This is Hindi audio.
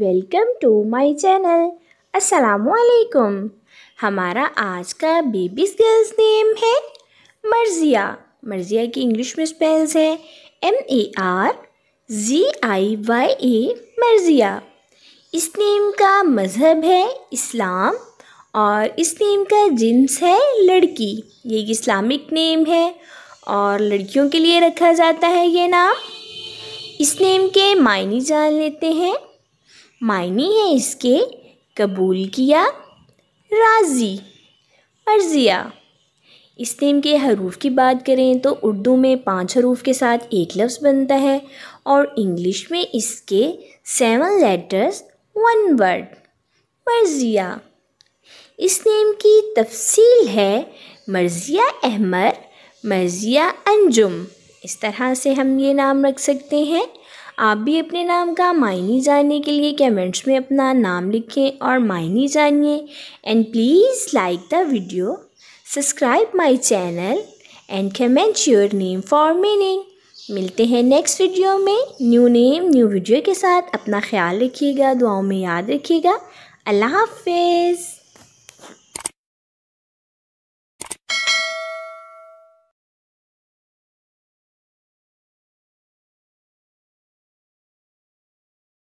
Welcome to my channel. अस्सलामुअलैकुम। हमारा आज का बेबी गर्ल्स नेम है मर्जिया। मर्जिया की इंग्लिश में स्पेल्स है MARZIYA, मर्जिया। इस नेम का मज़हब है इस्लाम और इस नेम का जिन्स है लड़की। ये एक इस्लामिक नेम है और लड़कियों के लिए रखा जाता है ये नाम। इस नेम के मायने जान लेते हैं। मायने है इसके कबूल किया, राज़ी, मर्जिया। इस नेम के हरूफ की बात करें तो उर्दू में 5 हरूफ के साथ एक लफ्ज़ बनता है और इंग्लिश में इसके 7 लेटर्स 1 वर्ड, मर्जिया। इस नेम की तफसील है मर्जिया अहमद, मर्जिया अंजुम। इस तरह से हम ये नाम रख सकते हैं। आप भी अपने नाम का मायने जानने के लिए कमेंट्स में अपना नाम लिखें और मायने जानिए। And please like the video, subscribe my channel and comment your name for meaning. मिलते हैं नेक्स्ट वीडियो में न्यू नेम न्यू वीडियो के साथ। अपना ख्याल रखिएगा, दुआओं में याद रखिएगा। अल्लाह हाफिज़।